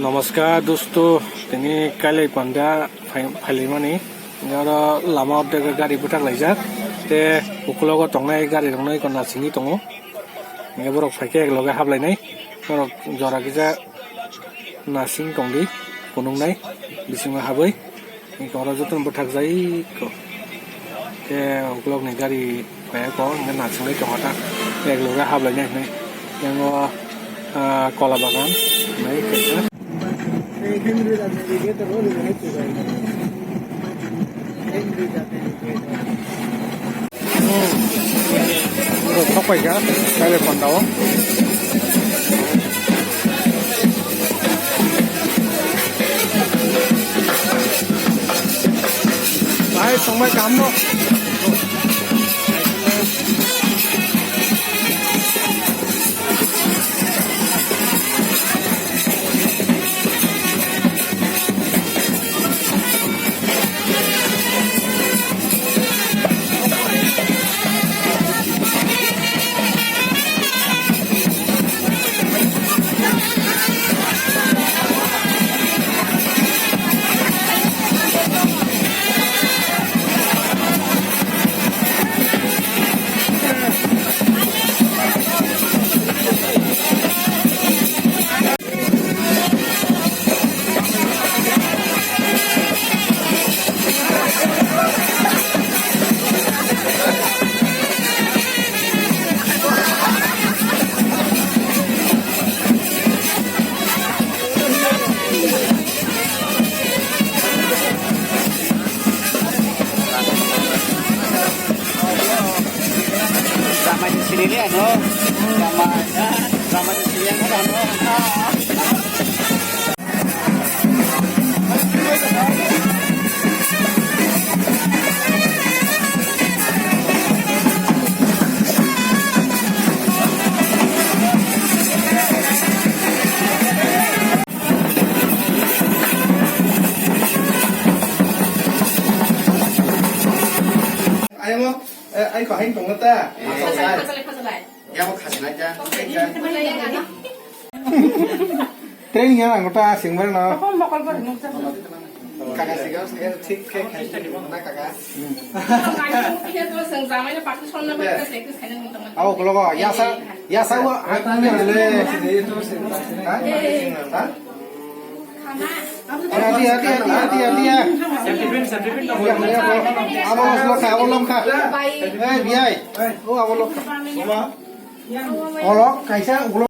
नमस्कार दोस्तों दिनै काले पंदा फालिमानि लामा गाड़ी बुटाक लाइजाक ते उखुलाव तंनाय गाड़ी दंनाय कन्ना सिंनि दङो ने बरक फाइके एकलगे हाबलायनाय बरक जरा गिजा नासिं दंदि गुनुंनाय बिसिमा हाबै इकरा जतन बुटाक जाय को ते उखुलाव नि गाड़ी फायको ने नासिंनाय दङता एकलगे हाबलायनाय नै यांगो कला बागान नै केसा Henry da navigator role is right to right. Henry da navigator. Oh, apa ya? Kali pandau. Baik, sampai kamu. Ini ano, sama di sini yang ano. Ayo mo, ay ko hing tong ta. Ya mau kasih aja. Training ya anggota singber no. Kakak sih tik kayak nak kakak. Oh kalau kok ya sa wa le. Hati ya. Abang lom kah. Biay. Oh abang lom. Olo, kaisa ulo.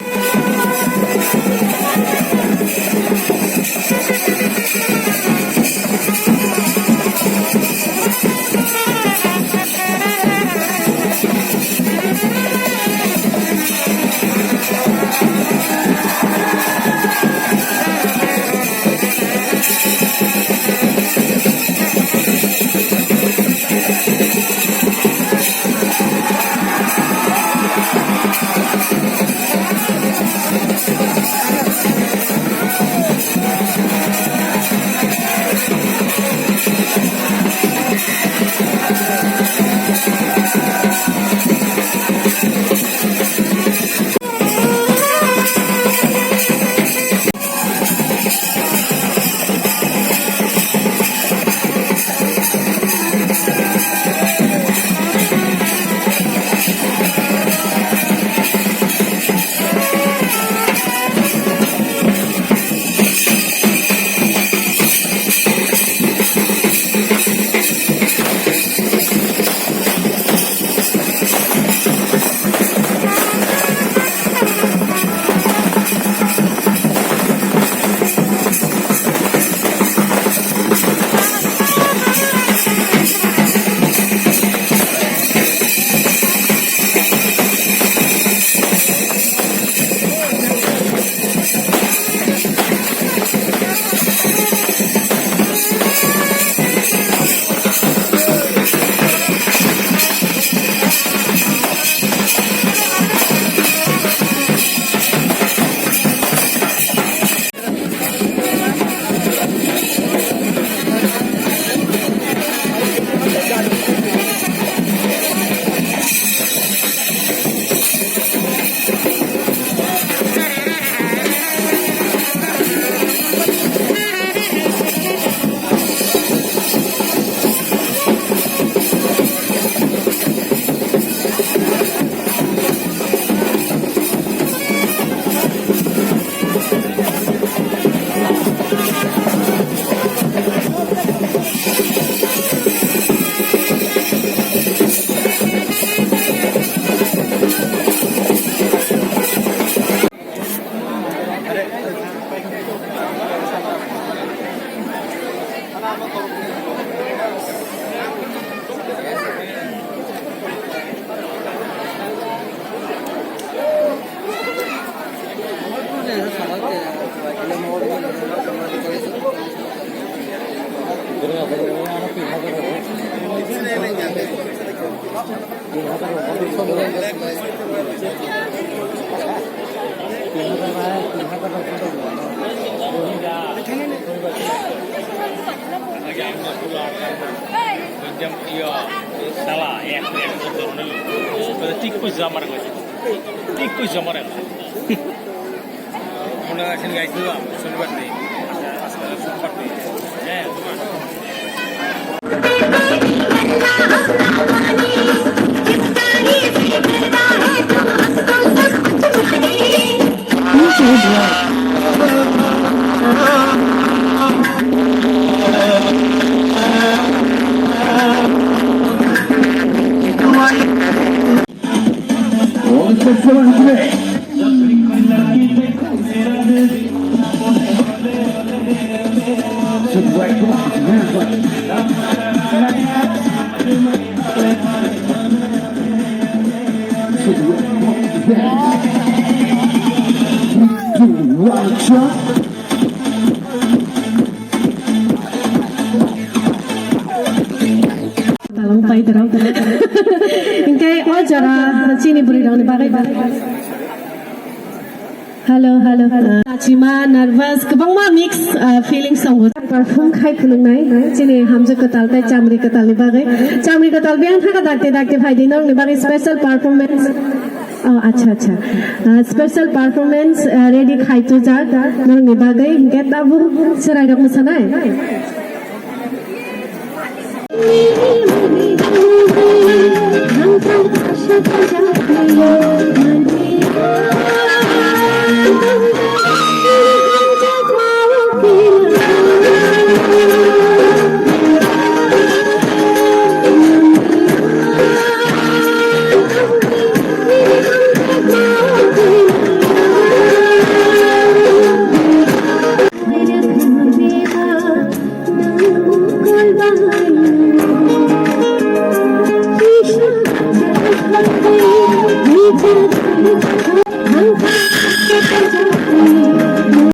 salah yang betul berarti kuis zaman lagi kuis zaman lagi mana sini guys dua selibat nih asal sempat nih Ingkay jara sini beri daun bagai. Halo. Cima nervous, kebang ma mix feeling song. Perform kai punung nai. Sini hamzah ketal tay camri ketal ni bagai. Camri ketal biang thaga dakte bhai dinong ni bagai special performance. Oh, अच्छा. Special performance ready khai tu jar. Nong ni bagai get abu serai dok musanai. हम तो आशा जाते हैं